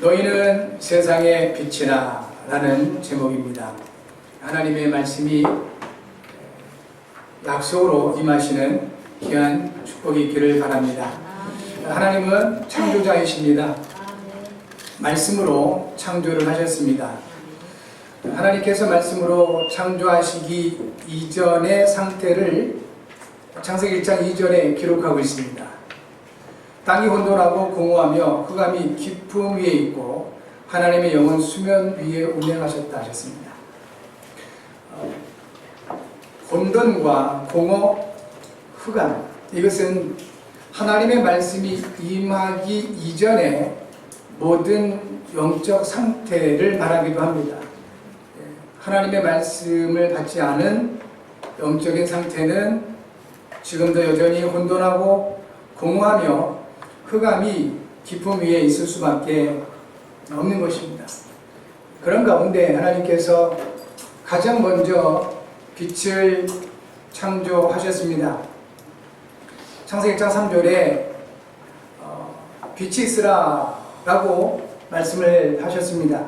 너희는 세상의 빛이라 라는 제목입니다. 하나님의 말씀이 약속으로 임하시는 귀한 축복이 있기를 바랍니다. 하나님은 창조자이십니다. 말씀으로 창조를 하셨습니다. 하나님께서 말씀으로 창조하시기 이전의 상태를 창세기 1장 2절에 기록하고 있습니다. 땅이 혼돈하고 공허하며 흑암이 깊음 위에 있고 하나님의 영은 수면 위에 운행하셨다 하셨습니다. 혼돈과 공허, 흑암, 이것은 하나님의 말씀이 임하기 이전에 모든 영적 상태를 말하기도 합니다. 하나님의 말씀을 받지 않은 영적인 상태는 지금도 여전히 혼돈하고 공허하며 흑암이 깊음 위에 있을 수밖에 없는 것입니다. 그런 가운데 하나님께서 가장 먼저 빛을 창조하셨습니다. 창세기 1장 3절에 빛이 있으라 라고 말씀을 하셨습니다.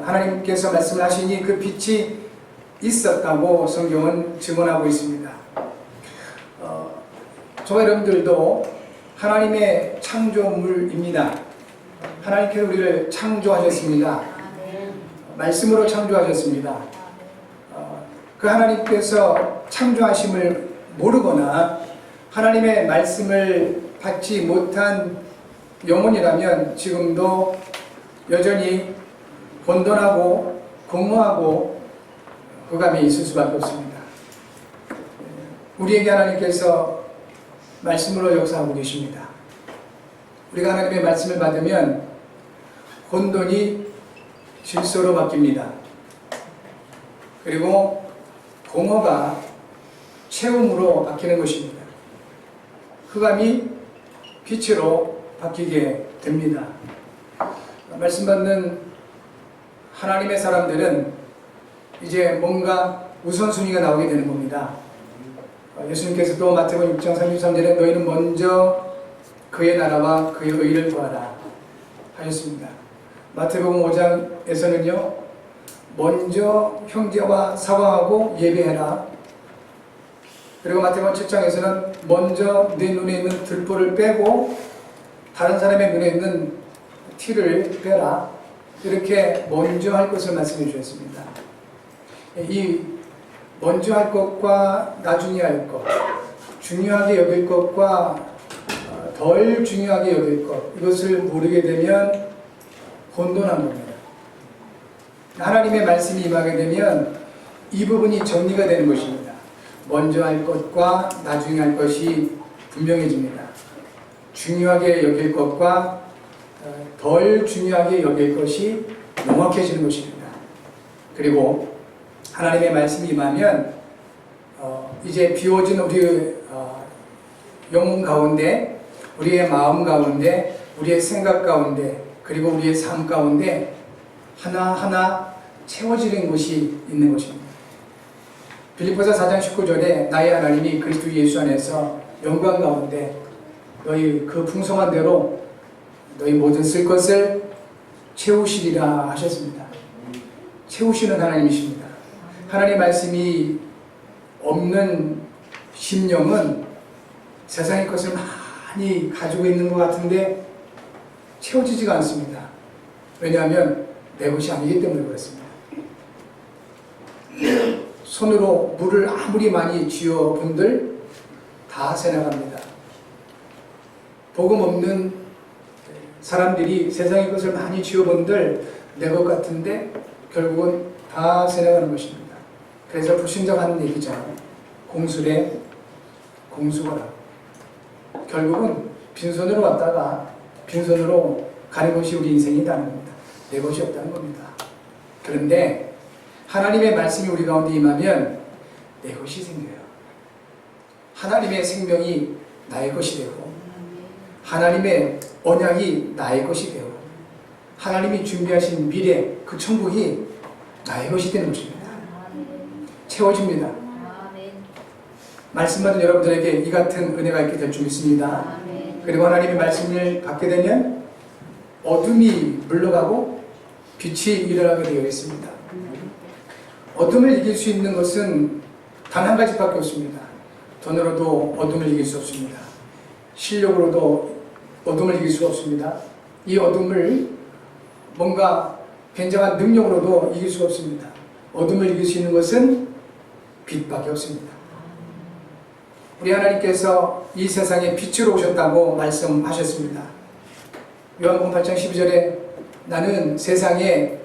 하나님께서 말씀을 하시니 그 빛이 있었다고 성경은 증언하고 있습니다. 저와 여러분들도 하나님의 창조물입니다. 하나님께서 우리를 창조하셨습니다. 말씀으로 창조하셨습니다. 그 하나님께서 창조하심을 모르거나 하나님의 말씀을 받지 못한 영혼이라면 지금도 여전히 혼돈하고 공허하고 흑암이 있을 수밖에 없습니다. 우리에게 하나님께서 말씀으로 역사하고 계십니다. 우리가 하나님의 말씀을 받으면 혼돈이 질서로 바뀝니다. 그리고 공허가 채움으로 바뀌는 것입니다. 흑암이 빛으로 바뀌게 됩니다. 말씀 받는 하나님의 사람들은 이제 뭔가 우선순위가 나오게 되는 겁니다. 예수님께서도 마태복음 6장 33절에 너희는 먼저 그의 나라와 그의 의를 구하라 하셨습니다. 마태복음 5장에서는요 먼저 형제와 사과하고 예배해라. 그리고 마태복음 7장에서는 먼저 내 눈에 있는 들보를 빼고 다른 사람의 눈에 있는 티를 빼라. 이렇게 먼저 할 것을 말씀해 주셨습니다. 이 먼저 할 것과 나중에 할 것, 중요하게 여길 것과 덜 중요하게 여길 것, 이것을 모르게 되면 혼돈한 겁니다. 하나님의 말씀이 임하게 되면 이 부분이 정리가 되는 것입니다. 먼저 할 것과 나중에 할 것이 분명해집니다. 중요하게 여길 것과 덜 중요하게 여길 것이 명확해지는 것입니다. 그리고 하나님의 말씀이 임하면 이제 비워진 우리 영혼 가운데, 우리의 마음 가운데, 우리의 생각 가운데, 그리고 우리의 삶 가운데 하나하나 채워지는 것이 있는 것입니다. 빌립보서 4장 19절에 나의 하나님이 그리스도 예수 안에서 영광 가운데 너희 그 풍성한 대로 너희 모든 쓸 것을 채우시리라 하셨습니다. 채우시는 하나님이십니다. 하나님의 말씀이 없는 심령은 세상의 것을 많이 가지고 있는 것 같은데 채워지지가 않습니다. 왜냐하면 내 것이 아니기 때문에 그렇습니다. 손으로 물을 아무리 많이 쥐어본들 다 새나갑니다. 복음 없는 사람들이 세상의 것을 많이 쥐어본들 내 것 같은데 결국은 다 새나가는 것입니다. 그래서 불신자가 하는 얘기잖아요. 공수래 공수거라. 결국은 빈손으로 왔다가 빈손으로 가는 것이 우리 인생이라는 겁니다. 내 것이 없다는 겁니다. 그런데 하나님의 말씀이 우리 가운데 임하면 내 것이 생겨요. 하나님의 생명이 나의 것이 되고 하나님의 언약이 나의 것이 되고 하나님이 준비하신 미래, 그 천국이 나의 것이 되는 것입니다. 채워집니다. 말씀 받은 여러분들에게 이 같은 은혜가 있게 될 줄 믿습니다. 그리고 하나님의 말씀을 받게 되면 어둠이 물러가고 빛이 일어나게 되어 있습니다. 어둠을 이길 수 있는 것은 단 한 가지밖에 없습니다. 돈으로도 어둠을 이길 수 없습니다. 실력으로도 어둠을 이길 수 없습니다. 이 어둠을 뭔가 굉장한 능력으로도 이길 수 없습니다. 어둠을 이길 수 있는 것은 빛밖에 없습니다. 우리 하나님께서 이 세상에 빛으로 오셨다고 말씀하셨습니다. 요한복음 8장 12절에 나는 세상의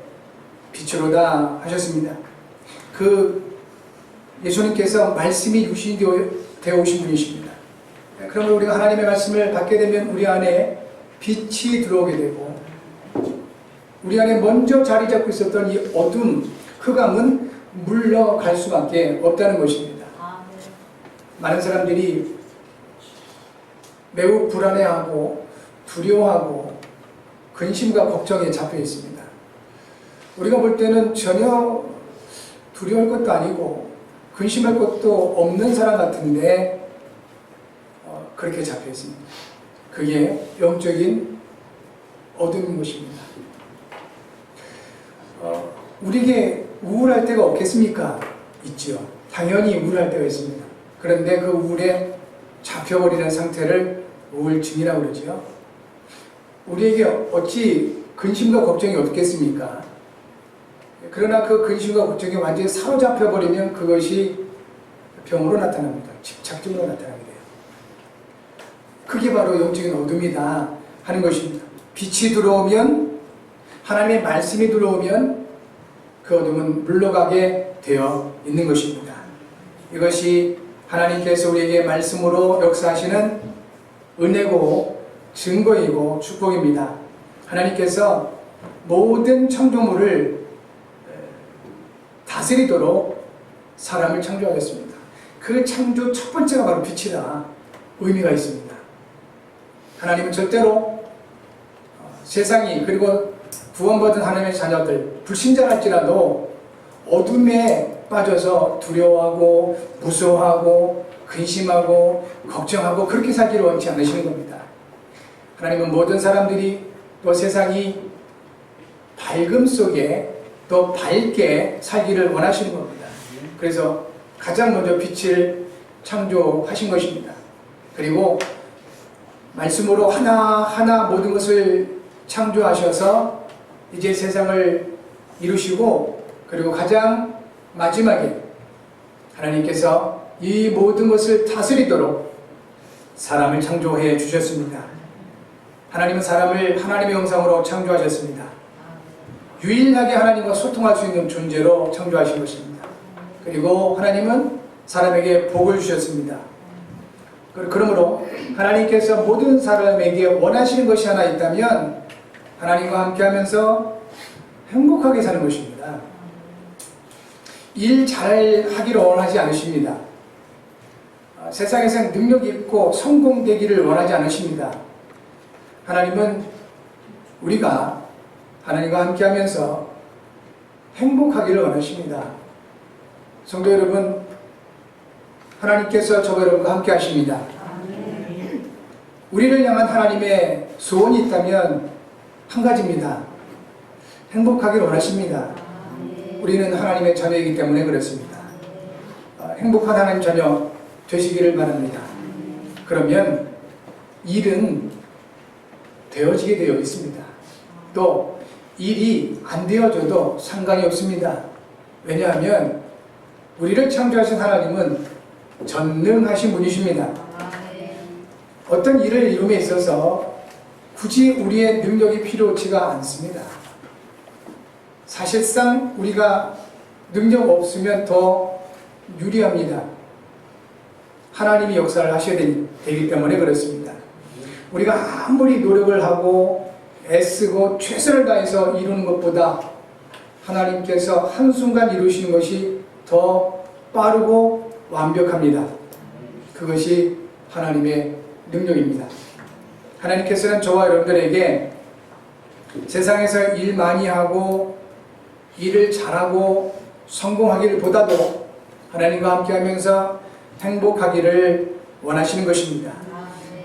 빛으로다 하셨습니다. 그 예수님께서 말씀이 육신이 되어 오신 분이십니다. 그러면 우리가 하나님의 말씀을 받게 되면 우리 안에 빛이 들어오게 되고 우리 안에 먼저 자리 잡고 있었던 이 어둠, 흑암은 물러갈 수밖에 없다는 것입니다. 많은 사람들이 매우 불안해하고 두려워하고 근심과 걱정에 잡혀 있습니다. 우리가 볼 때는 전혀 두려울 것도 아니고 근심할 것도 없는 사람 같은데 그렇게 잡혀 있습니다. 그게 영적인 어둠인 것입니다. 우리에게 우울할 때가 없겠습니까? 있죠. 당연히 우울할 때가 있습니다. 그런데 그 우울에 잡혀버리는 상태를 우울증이라고 그러죠. 우리에게 어찌 근심과 걱정이 없겠습니까? 그러나 그 근심과 걱정이 완전히 사로잡혀버리면 그것이 병으로 나타납니다. 집착증으로 나타나게 돼요. 그게 바로 영적인 어둠이다 하는 것입니다. 빛이 들어오면, 하나님의 말씀이 들어오면 그 어둠은 물러가게 되어 있는 것입니다. 이것이 하나님께서 우리에게 말씀으로 역사하시는 은혜고 증거이고 축복입니다. 하나님께서 모든 창조물을 다스리도록 사람을 창조하셨습니다. 그 창조 첫 번째가 바로 빛이다. 의미가 있습니다. 하나님은 절대로 세상이 그리고 구원받은 하나님의 자녀들 불신자랄지라도 어둠에 빠져서 두려워하고 무서워하고 근심하고 걱정하고 그렇게 살기를 원치 않으시는 겁니다. 하나님은 모든 사람들이 또 세상이 밝음 속에 더 밝게 살기를 원하시는 겁니다. 그래서 가장 먼저 빛을 창조하신 것입니다. 그리고 말씀으로 하나하나 모든 것을 창조하셔서 이제 세상을 이루시고 그리고 가장 마지막에 하나님께서 이 모든 것을 다스리도록 사람을 창조해 주셨습니다. 하나님은 사람을 하나님의 형상으로 창조하셨습니다. 유일하게 하나님과 소통할 수 있는 존재로 창조하신 것입니다. 그리고 하나님은 사람에게 복을 주셨습니다. 그러므로 하나님께서 모든 사람에게 원하시는 것이 하나 있다면 하나님과 함께하면서 행복하게 사는 것입니다. 일 잘하기를 원하지 않으십니다. 세상에서 능력 있고 성공되기를 원하지 않으십니다. 하나님은 우리가 하나님과 함께하면서 행복하기를 원하십니다. 성도 여러분, 하나님께서 저와 여러분과 함께 하십니다. 우리를 향한 하나님의 소원이 있다면 한 가지입니다. 행복하기를 원하십니다. 우리는 하나님의 자녀이기 때문에 그렇습니다. 행복한 하나님 자녀 되시기를 바랍니다. 그러면 일은 되어지게 되어 있습니다. 또 일이 안 되어져도 상관이 없습니다. 왜냐하면 우리를 창조하신 하나님은 전능하신 분이십니다. 어떤 일을 이룸에 있어서 굳이 우리의 능력이 필요치가 않습니다. 사실상 우리가 능력 없으면 더 유리합니다. 하나님이 역사를 하셔야 되기 때문에 그렇습니다. 우리가 아무리 노력을 하고 애쓰고 최선을 다해서 이루는 것보다 하나님께서 한순간 이루시는 것이 더 빠르고 완벽합니다. 그것이 하나님의 능력입니다. 하나님께서는 저와 여러분들에게 세상에서 일 많이 하고 일을 잘하고 성공하기를 보다도 하나님과 함께하면서 행복하기를 원하시는 것입니다.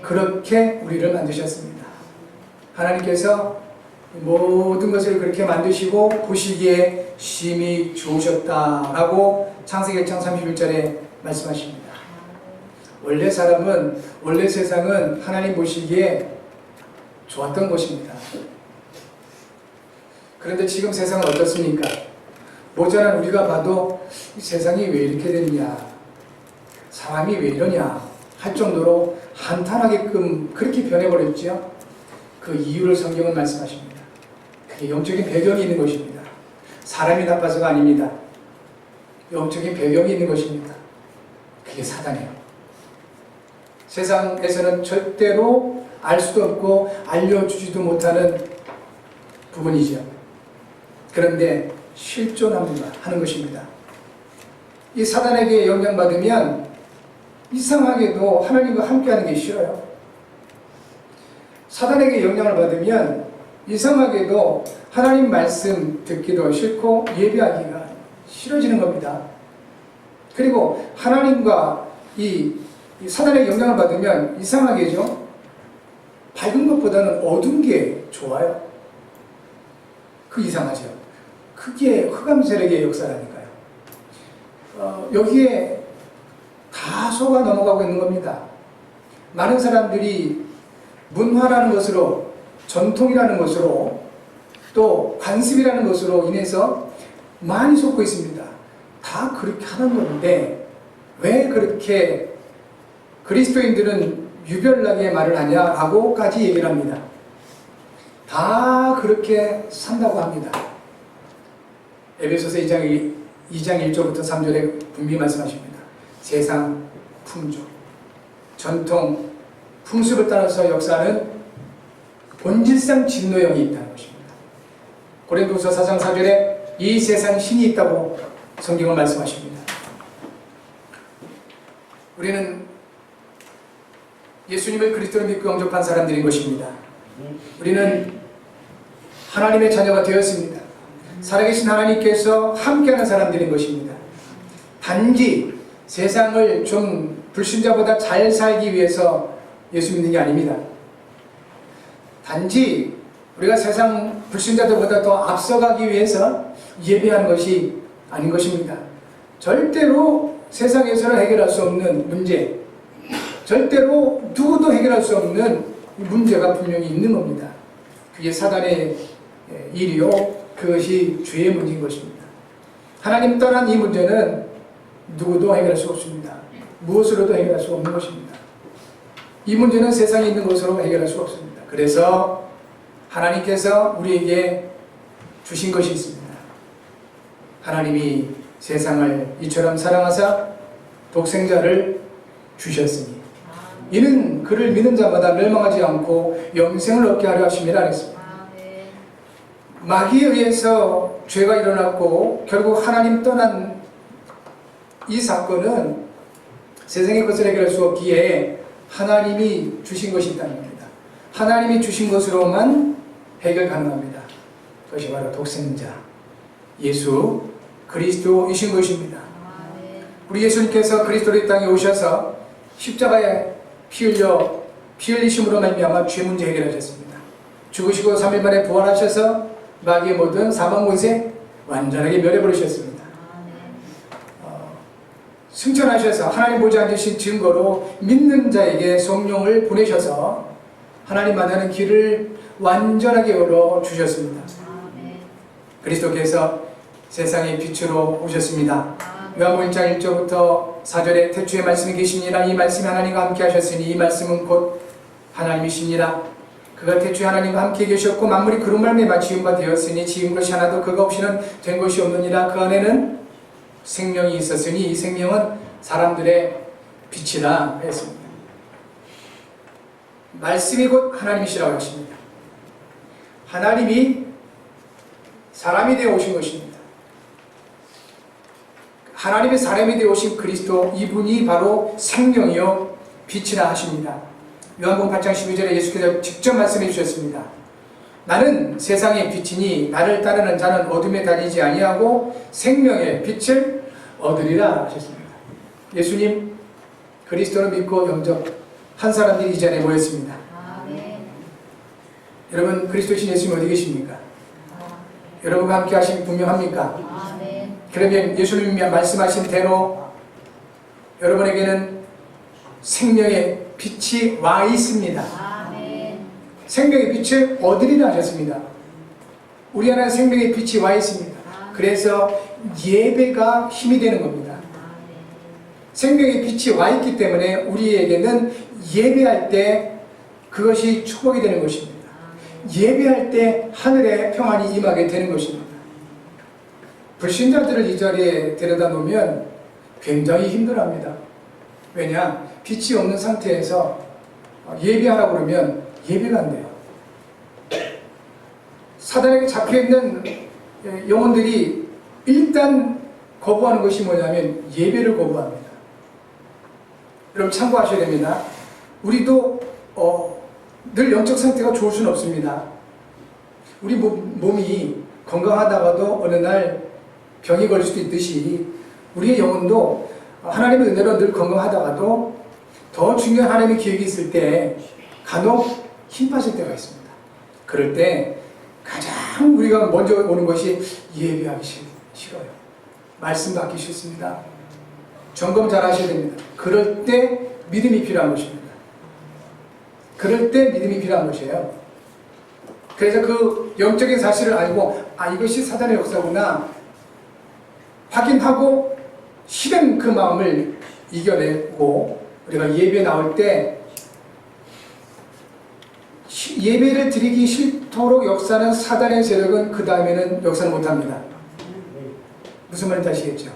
그렇게 우리를 만드셨습니다. 하나님께서 모든 것을 그렇게 만드시고 보시기에 심히 좋으셨다라고 창세기 1장 31절에 말씀하십니다. 원래 세상은 하나님 보시기에 좋았던 것입니다. 그런데 지금 세상은 어떻습니까? 모자란 우리가 봐도 이 세상이 왜 이렇게 됐냐, 사람이 왜 이러냐 할 정도로 한탄하게끔 그렇게 변해버렸죠. 그 이유를 성경은 말씀하십니다. 그게 영적인 배경이 있는 것입니다. 사람이 나빠서가 아닙니다. 영적인 배경이 있는 것입니다. 그게 사단이에요. 세상에서는 절대로 알 수도 없고 알려주지도 못하는 부분이죠. 그런데 실존합니다 하는 것입니다. 이 사단에게 영향받으면 이상하게도 하나님과 함께하는 게 싫어요. 사단에게 영향을 받으면 이상하게도 하나님 말씀 듣기도 싫고 예배하기가 싫어지는 겁니다. 그리고 하나님과 이 사단의 영향을 받으면 이상하게죠. 밝은 것보다는 어두운 게 좋아요. 그 이상하죠. 그게 흑암 세력의 역사라니까요. 여기에 다 속아 넘어가고 있는 겁니다. 많은 사람들이 문화라는 것으로, 전통이라는 것으로, 또 관습이라는 것으로 인해서 많이 속고 있습니다. 다 그렇게 하는 건데 왜 그렇게 그리스도인들은 유별나게 말을 하냐라고까지 얘기를 합니다. 다 그렇게 산다고 합니다. 에베소서 2장 1절부터 3절에 분명히 말씀하십니다. 세상 풍조, 전통, 풍습을 따라서 역사하는 본질상 진노형이 있다는 것입니다. 고린도후서 4장 4절에 이 세상 신이 있다고 성경은 말씀하십니다. 우리는 예수님을 그리스도로 믿고 영접한 사람들인 것입니다. 우리는 하나님의 자녀가 되었습니다. 살아계신 하나님께서 함께하는 사람들인 것입니다. 단지 세상을 좀 불신자보다 잘 살기 위해서 예수 믿는 게 아닙니다. 단지 우리가 세상 불신자들보다 더 앞서가기 위해서 예배하는 것이 아닌 것입니다. 절대로 세상에서는 해결할 수 없는 문제, 절대로 누구도 해결할 수 없는 문제가 분명히 있는 겁니다. 그게 사단의 일이요, 그것이 죄의 문제인 것입니다. 하나님 떠난 이 문제는 누구도 해결할 수 없습니다. 무엇으로도 해결할 수 없는 것입니다. 이 문제는 세상에 있는 것으로 해결할 수 없습니다. 그래서 하나님께서 우리에게 주신 것이 있습니다. 하나님이 세상을 이처럼 사랑하사 독생자를 주셨으니 이는 그를 믿는 자마다 멸망하지 않고 영생을 얻게 하려 하심이라 했습니다. 마귀에 의해서 죄가 일어났고 결국 하나님 떠난 이 사건은 세상의 것을 해결할 수 없기에 하나님이 주신 것이 있다는 겁니다. 하나님이 주신 것으로만 해결 가능합니다. 그것이 바로 독생자 예수 그리스도이신 것입니다. 우리 예수님께서 그리스도로 이 땅에 오셔서 십자가에 피 흘리심으로 말미암아 죄 문제 해결하셨습니다. 죽으시고 3일 만에 부활하셔서 마귀의 모든 사망 권세 완전하게 멸해버리셨습니다. 승천하셔서 하나님 보좌에 앉으신 증거로 믿는 자에게 성령을 보내셔서 하나님 만나는 길을 완전하게 열어주셨습니다. 그리스도께서 세상의 빛으로 오셨습니다. 요한복음 1장 1절부터 4절에 태초에 말씀이 계시니라. 이 말씀이 하나님과 함께 하셨으니 이 말씀은 곧 하나님이시니라. 그가 태초에 하나님과 함께 계셨고 만물이 그로 말미암아 지은 바 되었으니 지은 것이 하나도 그가 없이는 된 것이 없느니라. 그 안에는 생명이 있었으니 이 생명은 사람들의 빛이라 했습니다. 말씀이 곧 하나님이시라고 하십니다. 하나님이 사람이 되어 오신 것입니다. 하나님의 사람이 되어 오신 그리스도, 이분이 바로 생명이요 빛이라 하십니다. 요한복음 8장 12절에 예수께서 직접 말씀해 주셨습니다. 나는 세상의 빛이니 나를 따르는 자는 어둠에 다니지 아니하고 생명의 빛을 얻으리라 하셨습니다. 예수님 그리스도를 믿고 영접한 사람들이 이 자리에 모였습니다. 여러분 그리스도신 예수님 어디 계십니까? 여러분과 함께 하심이 분명합니까? 그러면 예수님이 말씀하신 대로 여러분에게는 생명의 빛이 와 있습니다. 생명의 빛을 얻으리라 하셨습니다. 우리 안에 생명의 빛이 와 있습니다. 그래서 예배가 힘이 되는 겁니다. 생명의 빛이 와 있기 때문에 우리에게는 예배할 때 그것이 축복이 되는 것입니다. 예배할 때 하늘의 평안이 임하게 되는 것입니다. 불신자들을 이 자리에 데려다 놓으면 굉장히 힘들어합니다. 왜냐? 빛이 없는 상태에서 예배하라고 그러면 예배가 안 돼요. 사단에게 잡혀있는 영혼들이 일단 거부하는 것이 뭐냐면 예배를 거부합니다. 여러분 참고하셔야 됩니다. 우리도 늘 영적 상태가 좋을 수는 없습니다. 우리 몸이 건강하다가도 어느 날 병이 걸릴 수도 있듯이 우리의 영혼도 하나님의 은혜로 늘 건강하다가도 더 중요한 하나님의 계획이 있을 때 간혹 힘 빠질 때가 있습니다. 그럴 때 가장 우리가 먼저 오는 것이 예배하기 싫어요. 말씀 받기 싫습니다. 점검 잘 하셔야 됩니다. 그럴 때 믿음이 필요한 것입니다. 그럴 때 믿음이 필요한 것이에요. 그래서 그 영적인 사실을 알고 이것이 사단의 역사구나 확인하고 실은 그 마음을 이겨내고 우리가 예배에 나올 때 예배를 드리기 싫도록 역사는 사단의 세력은 그 다음에는 역사를 못합니다. 무슨 말인지 아시겠죠?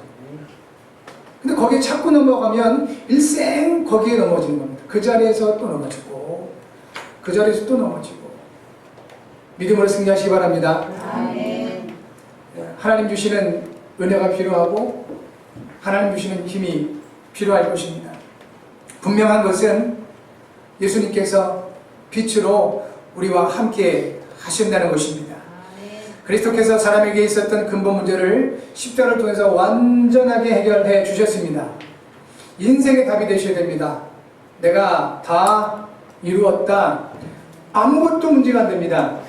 근데 거기에 자꾸 넘어가면 일생 거기에 넘어지는 겁니다. 그 자리에서 또 넘어지고 그 자리에서 또 넘어지고 믿음으로 승리하시기 바랍니다. 아멘. 하나님 주시는 은혜가 필요하고 하나님 주시는 힘이 필요할 것입니다. 분명한 것은 예수님께서 빛으로 우리와 함께 하신다는 것입니다. 그리스도께서 사람에게 있었던 근본 문제를 십자가를 통해서 완전하게 해결해 주셨습니다. 인생의 답이 되셔야 됩니다. 내가 다 이루었다. 아무것도 문제가 안 됩니다.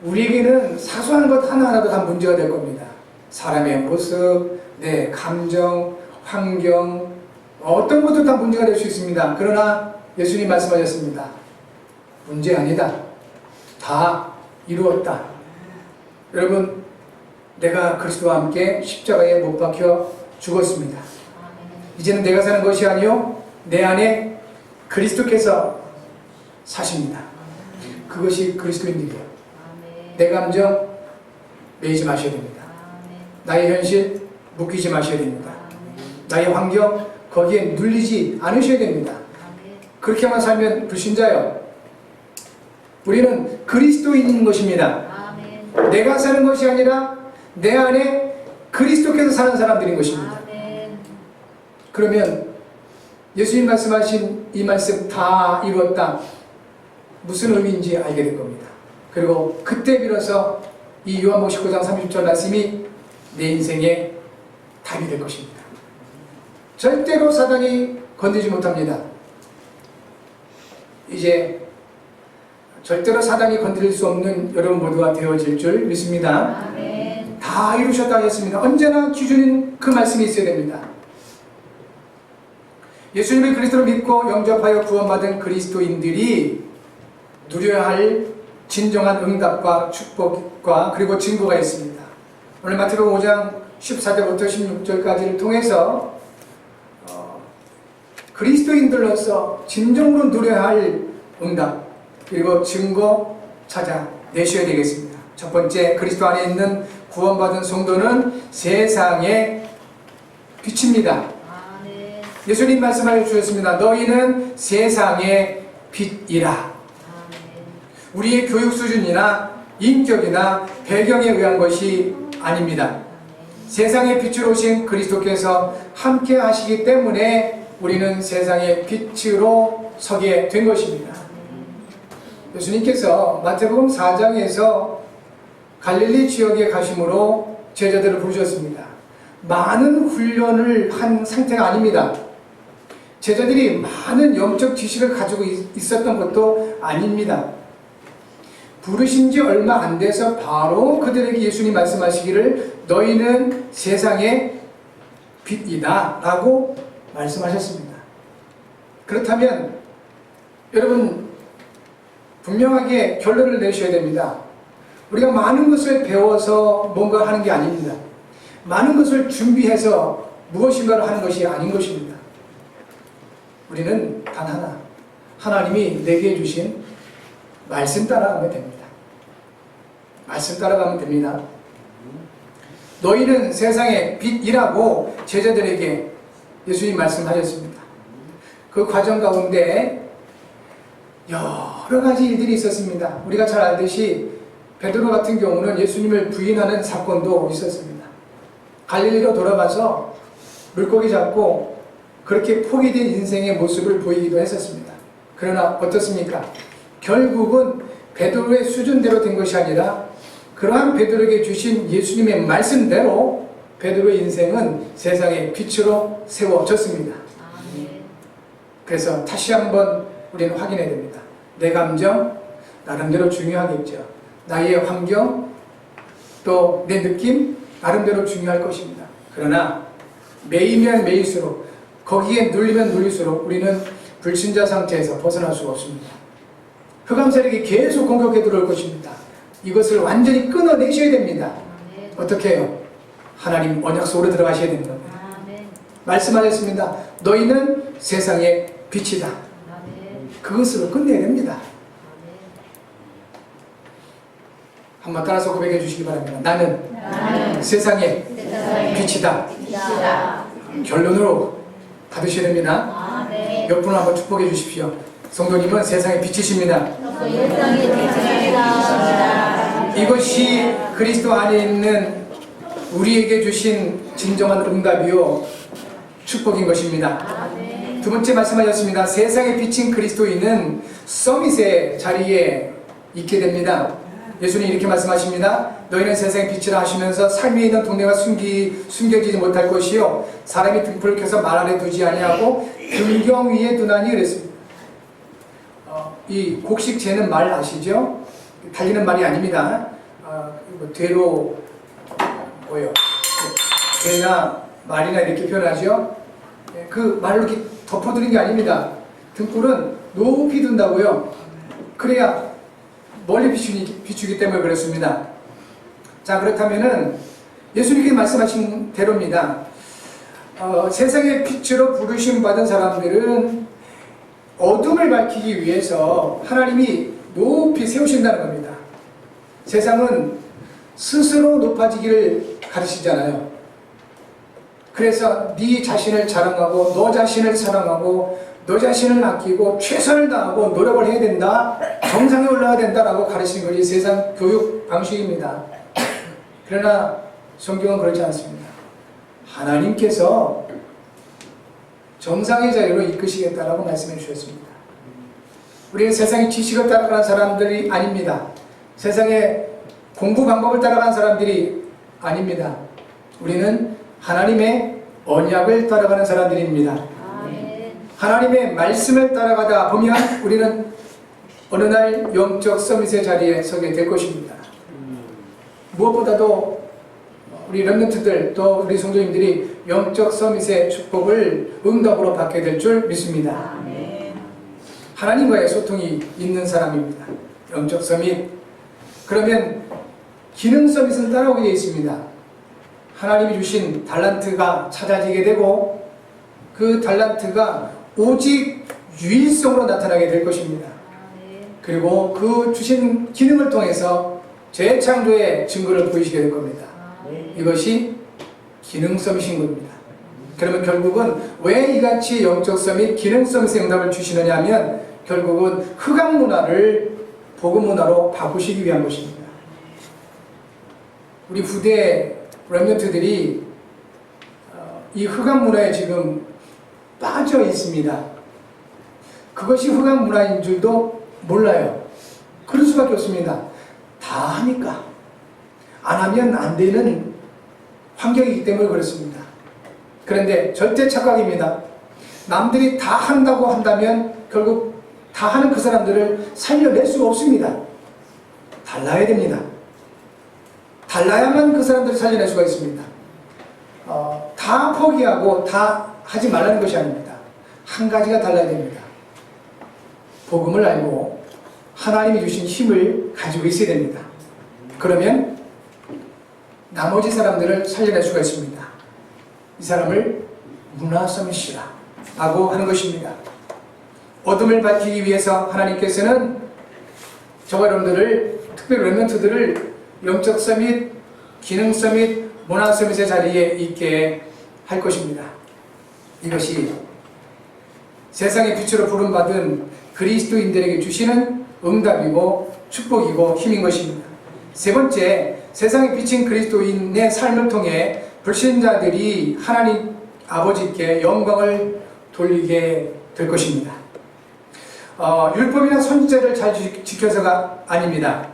우리에게는 사소한 것 하나하나도 다 문제가 될 겁니다. 사람의 모습, 내 감정, 환경, 어떤 것도 다 문제가 될 수 있습니다. 그러나 예수님 말씀하셨습니다. 문제 아니다. 다 이루었다. 여러분, 내가 그리스도와 함께 십자가에 못 박혀 죽었습니다. 이제는 내가 사는 것이 아니요 내 안에 그리스도께서 사십니다. 그것이 그리스도인들이에요. 내 감정 매이지 마셔야 됩니다. 나의 현실 묶이지 마셔야 됩니다. 나의 환경 거기에 눌리지 않으셔야 됩니다. 그렇게만 살면 불신자요. 우리는 그리스도인인 것입니다. 내가 사는 것이 아니라 내 안에 그리스도께서 사는 사람들인 것입니다. 그러면 예수님 말씀하신 이 말씀 다 이루었다. 무슨 의미인지 알게 될 겁니다. 그리고 그때 비로소 이 요한복음 19장 30절 말씀이 내 인생의 답이 될 것입니다. 절대로 사단이 건드리지 못합니다. 이제 절대로 사단이 건드릴 수 없는 여러분 모두가 되어질 줄 믿습니다. 아멘. 다 이루셨다 하셨습니다. 언제나 기준인 그 말씀이 있어야 됩니다. 예수님을 그리스도로 믿고 영접하여 구원받은 그리스도인들이 누려야 할 진정한 응답과 축복과 그리고 증거가 있습니다. 오늘 마태복음 5장 14절부터 16절까지를 통해서 그리스도인들로서 진정으로 누려야 할 응답 그리고 증거 찾아내셔야 되겠습니다. 첫 번째, 그리스도 안에 있는 구원받은 성도는 세상의 빛입니다. 예수님 말씀하여 주셨습니다. 너희는 세상의 빛이라. 우리의 교육 수준이나 인격이나 배경에 의한 것이 아닙니다. 세상의 빛으로 오신 그리스도께서 함께 하시기 때문에 우리는 세상의 빛으로 서게 된 것입니다. 예수님께서 마태복음 4장에서 갈릴리 지역에 가심으로 제자들을 부르셨습니다. 많은 훈련을 한 상태가 아닙니다. 제자들이 많은 영적 지식을 가지고 있었던 것도 아닙니다. 부르신 지 얼마 안 돼서 바로 그들에게 예수님 말씀하시기를 너희는 세상의 빛이다 라고 말씀하셨습니다. 그렇다면 여러분 분명하게 결론을 내셔야 됩니다. 우리가 많은 것을 배워서 뭔가 하는 게 아닙니다. 많은 것을 준비해서 무엇인가를 하는 것이 아닌 것입니다. 우리는 단 하나, 하나님이 내게 주신 말씀 따라가면 됩니다. 말씀 따라가면 됩니다. 너희는 세상의 빛이라고 제자들에게 예수님 말씀하셨습니다. 그 과정 가운데 여러 가지 일들이 있었습니다. 우리가 잘 알듯이 베드로 같은 경우는 예수님을 부인하는 사건도 있었습니다. 갈릴리로 돌아가서 물고기 잡고 그렇게 포기된 인생의 모습을 보이기도 했었습니다. 그러나 어떻습니까? 결국은 베드로의 수준대로 된 것이 아니라 그러한 베드로에게 주신 예수님의 말씀대로 베드로의 인생은 세상의 빛으로 세워졌습니다. 그래서 다시 한번 우리는 확인해야 됩니다. 내 감정 나름대로 중요하겠죠. 나의 환경 또 내 느낌 나름대로 중요할 것입니다. 그러나 매이면 매일수록 거기에 눌리면 눌릴수록 우리는 불신자 상태에서 벗어날 수가 없습니다. 흑암 세력이 계속 공격해 들어올 것입니다. 이것을 완전히 끊어내셔야 됩니다. 어떻게 해요? 하나님 언약 속으로 들어가셔야 되는 겁니다. 말씀하셨습니다. 너희는 세상의 빛이다. 그것으로 끝내야 됩니다. 한번 따라서 고백해 주시기 바랍니다. 나는 세상의 빛이다. 결론으로 받으셔야 됩니다. 몇 분을 한번 축복해 주십시오. 성도님은 세상의 빛이십니다. 이것이 그리스도 안에 있는 우리에게 주신 진정한 응답이요 축복인 것입니다. 두 번째 말씀하셨습니다. 세상의 빛인 그리스도인은 서밋의 자리에 있게 됩니다. 예수님 이렇게 말씀하십니다. 너희는 세상의 빛이라 하시면서 삶에 있는 동네가 숨겨지지 못할 것이요 사람이 등불을 켜서 말 아래 두지 아니하고 등경 위에 두나니 그랬습니다. 이 곡식 재는 말 아시죠? 달리는 말이 아닙니다. 되로 되나 말이나 이렇게 표현하죠. 그 말로 이렇게 덮어두는 게 아닙니다. 등불은 높이 둔다고요. 그래야 멀리 비추기 때문에 그렇습니다. 자, 그렇다면은 예수님이 말씀하신 대로입니다. 세상의 빛으로 부르심 받은 사람들은 어둠을 밝히기 위해서 하나님이 높이 세우신다는 겁니다. 세상은 스스로 높아지기를 가르치잖아요. 그래서 네 자신을 자랑하고 너 자신을 사랑하고 너 자신을 아끼고 최선을 다하고 노력을 해야 된다, 정상에 올라가야 된다라고 가르치는 것이 세상 교육 방식입니다. 그러나 성경은 그렇지 않습니다. 하나님께서 정상의 자리로 이끄시겠다라고 말씀해 주셨습니다. 우리는 세상의 지식을 따라가는 사람들이 아닙니다. 세상의 공부 방법을 따라가는 사람들이 아닙니다. 우리는 하나님의 언약을 따라가는 사람들입니다. 하나님의 말씀을 따라가다 보면 우리는 어느 날 영적 서밋의 자리에 서게 될 것입니다. 무엇보다도 우리 렘넌트들 또 우리 성도님들이 영적 서밋의 축복을 응답으로 받게 될 줄 믿습니다. 하나님과의 소통이 있는 사람입니다. 영적 서밋. 그러면 기능 서밋은 따라오게 되어 있습니다. 하나님이 주신 달란트가 찾아지게 되고 그 달란트가 오직 유일성으로 나타나게 될 것입니다. 그리고 그 주신 기능을 통해서 재창조의 증거를 보이시게 될 겁니다. 이것이 기능 서밋인 겁니다. 그러면 결국은 왜 이같이 영적 서밋, 기능 서밋의 응답을 주시느냐 하면 결국은 흑암 문화를 복음 문화로 바꾸시기 위한 것입니다. 우리 후대 렘넌트들이 이 흑암 문화에 지금 빠져 있습니다. 그것이 흑암 문화인 줄도 몰라요. 그럴 수밖에 없습니다. 다 하니까. 안 하면 안 되는 환경이기 때문에 그렇습니다. 그런데 절대 착각입니다. 남들이 다 한다고 한다면 결국 다 하는 그 사람들을 살려낼 수가 없습니다. 달라야 됩니다. 달라야만 그 사람들을 살려낼 수가 있습니다. 다 포기하고 다 하지 말라는 것이 아닙니다. 한 가지가 달라야 됩니다. 복음을 알고 하나님이 주신 힘을 가지고 있어야 됩니다. 그러면 나머지 사람들을 살려낼 수가 있습니다. 이 사람을 문화섬시라고 하는 것입니다. 어둠을 밝히기 위해서 하나님께서는 저와 여러분들을, 특별히 렘넌트들을 영적 서밋, 기능 서밋, 문화 서밋의 자리에 있게 할 것입니다. 이것이 세상의 빛으로 부름받은 그리스도인들에게 주시는 응답이고 축복이고 힘인 것입니다. 세 번째, 세상에 비친 그리스도인의 삶을 통해 불신자들이 하나님 아버지께 영광을 돌리게 될 것입니다. 율법이나 선지자를 잘 지켜서가 아닙니다.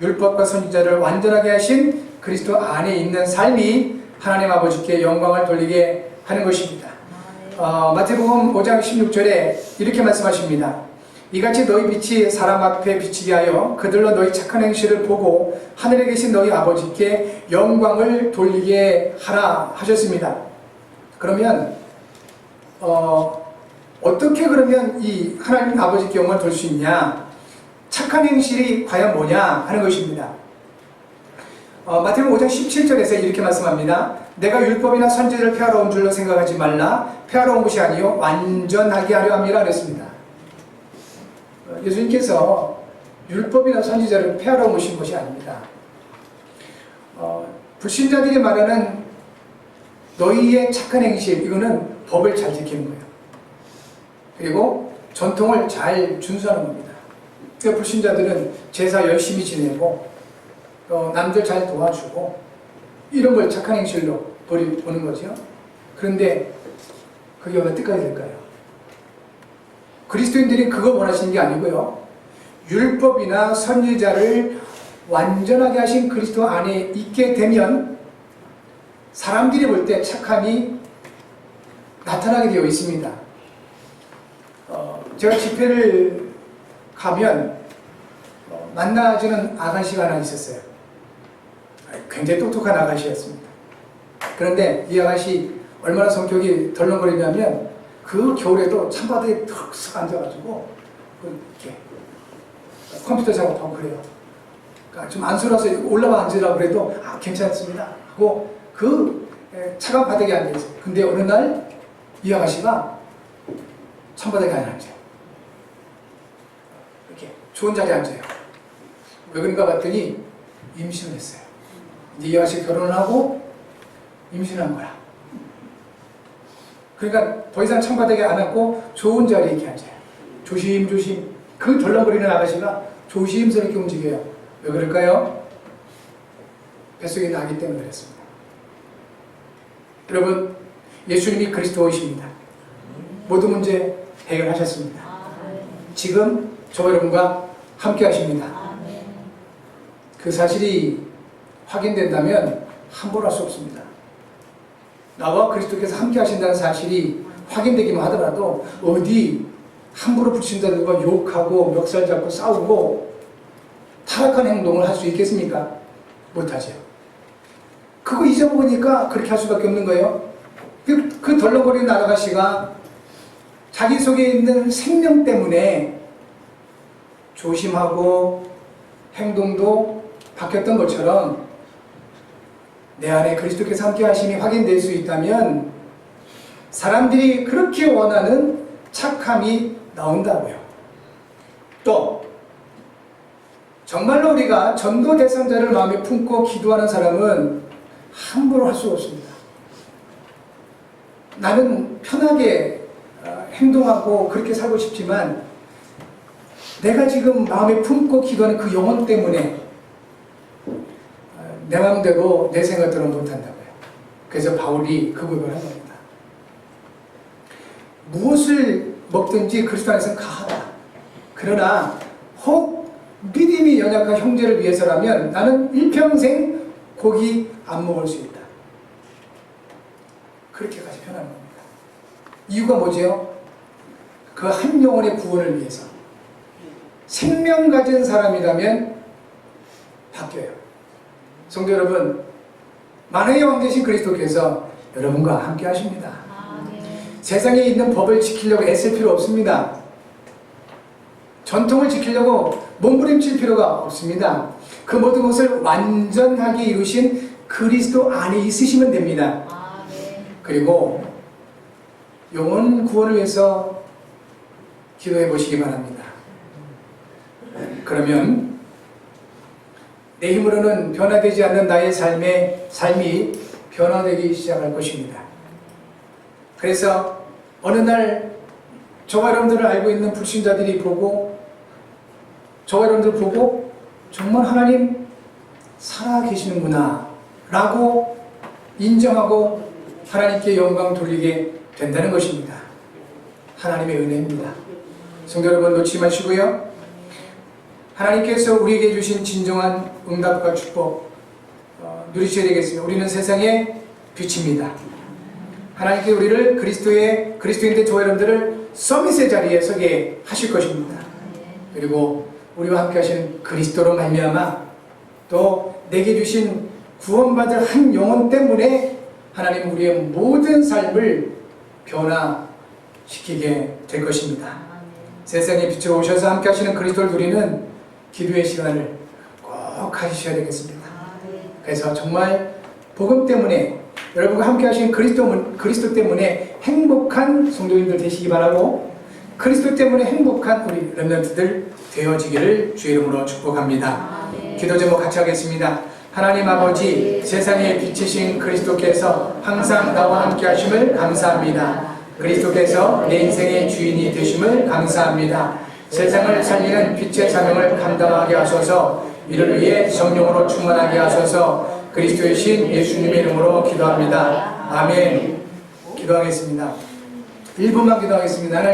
율법과 선지자를 완전하게 하신 그리스도 안에 있는 삶이 하나님 아버지께 영광을 돌리게 하는 것입니다. 마태복음 5장 16절에 이렇게 말씀하십니다. 이같이 너희 빛이 사람 앞에 비치게 하여 그들로 너희 착한 행실을 보고 하늘에 계신 너희 아버지께 영광을 돌리게 하라 하셨습니다. 그러면 어떻게 그러면 이 하나님 아버지께 영광을 돌릴 수 있냐? 착한 행실이 과연 뭐냐 하는 것입니다. 마태복음 5장 17절에서 이렇게 말씀합니다. 내가 율법이나 선지자를 폐하러 온 줄로 생각하지 말라. 폐하러 온 것이 아니요 완전하게 하려 함이라 그랬습니다. 예수님께서 율법이나 선지자를 폐하러 오신 것이 아닙니다. 불신자들이 말하는 너희의 착한 행실, 이거는 법을 잘 지키는 거예요. 그리고 전통을 잘 준수하는 겁니다. 그 불신자들은 제사 열심히 지내고 남들 잘 도와주고 이런 걸 착한 행실로 보는 거죠. 그런데 그게 어느 때까지 될까요? 그리스도인들이 그거 원하시는 게 아니고요. 율법이나 선지자를 완전하게 하신 그리스도 안에 있게 되면 사람들이 볼 때 착함이 나타나게 되어 있습니다. 제가 집회를 가면 만나주는 아가씨가 하나 있었어요. 굉장히 똑똑한 아가씨였습니다. 그런데 이 아가씨 얼마나 성격이 덜렁거리냐면 그 겨울에도 찬바닥에 턱 앉아가지고 이렇게 컴퓨터 작업하고 그래요. 그러니까 좀 안쓰러워서 올라와 앉으라고 그래도 괜찮습니다 하고 그 차가운 바닥에 앉아있어요. 근데 어느 날 이 아가씨가 찬바닥에 안 앉아요. 이렇게 좋은 자리에 앉아요. 왜 그런가 봤더니 임신을 했어요. 이제 이 아가씨 결혼을 하고 임신한 거야. 그러니까 더 이상 찬바닥에 안 앉고 좋은 자리에 이렇게 앉아요. 조심조심. 그 덜렁거리는 아가씨가 조심스럽게 움직여요. 왜 그럴까요? 뱃속에 있는 아기 때문에 그랬습니다. 여러분, 예수님이 그리스도이십니다. 모든 문제 해결하셨습니다. 지금 저와 여러분과 함께 하십니다. 그 사실이 확인된다면 함부로 할 수 없습니다. 나와 그리스도께서 함께 하신다는 사실이 확인되기만 하더라도 어디 함부로 불신자들과 욕하고 멱살 잡고 싸우고 타락한 행동을 할 수 있겠습니까? 못하죠. 그거 잊어먹으니까 그렇게 할 수밖에 없는 거예요. 그 덜렁거리는 아가씨가 자기 속에 있는 생명 때문에 조심하고 행동도 바뀌었던 것처럼 내 안에 그리스도께서 함께 하심이 확인될 수 있다면 사람들이 그렇게 원하는 착함이 나온다고요. 또 정말로 우리가 전도 대상자를 마음에 품고 기도하는 사람은 함부로 할 수 없습니다. 나는 편하게 행동하고 그렇게 살고 싶지만 내가 지금 마음에 품고 기도하는 그 영혼 때문에 내 마음대로 내 생각대로 못한다고요. 그래서 바울이 그 고백을 한 겁니다. 무엇을 먹든지 그리스도 안에서는 가하다. 그러나 혹 믿음이 연약한 형제를 위해서라면 나는 일평생 고기 안 먹을 수 있다. 그렇게까지 표현하는 겁니다. 이유가 뭐죠? 그 한 영혼의 구원을 위해서 생명 가진 사람이라면 바뀌어요. 성도 여러분, 만왕의 왕 되신 그리스도께서 여러분과 함께 하십니다. 세상에 있는 법을 지키려고 애쓸 필요 없습니다. 전통을 지키려고 몸부림칠 필요가 없습니다. 그 모든 것을 완전하게 이루신 그리스도 안에 있으시면 됩니다. 그리고 영혼 구원을 위해서 기도해 보시기 바랍니다. 그러면 내 힘으로는 변화되지 않는 나의 삶이 변화되기 시작할 것입니다. 그래서 어느 날 저와 여러분들을 알고 있는 불신자들이 저와 여러분들 보고 정말 하나님 살아 계시는구나 라고 인정하고 하나님께 영광 돌리게 된다는 것입니다. 하나님의 은혜입니다. 성도 여러분, 놓치지 마시고요. 하나님께서 우리에게 주신 진정한 응답과 축복 누리셔야 되겠습니다. 우리는 세상의 빛입니다. 하나님께 우리를 그리스도인들 저와 여러분들을 서밋의 자리에 서게 하실 것입니다. 그리고 우리와 함께 하시는 그리스도로 말미암아 또 내게 주신 구원받을 한 영혼 때문에 하나님 우리의 모든 삶을 변화시키게 될 것입니다. 세상의 빛으로 오셔서 함께 하시는 그리스도를 누리는 기도의 시간을 꼭 가지셔야 되겠습니다. 그래서 정말 복음 때문에 여러분과 함께 하신 그리스도 때문에 행복한 성도인들 되시기 바라고, 그리스도 때문에 행복한 우리 렘넌트들 되어지기를 주의 이름으로 축복합니다. 기도 제목 같이 하겠습니다. 하나님 아버지, 세상의 빛이신 그리스도께서 항상 나와 함께 하심을 감사합니다. 그리스도께서 내 인생의 주인이 되심을 감사합니다. 세상을 살리는 빛의 사명을 감당하게 하소서. 이를 위해 성령으로 충만하게 하소서. 그리스도의 신 예수님의 이름으로 기도합니다. 아멘. 기도하겠습니다. 1분만 기도하겠습니다. 하나님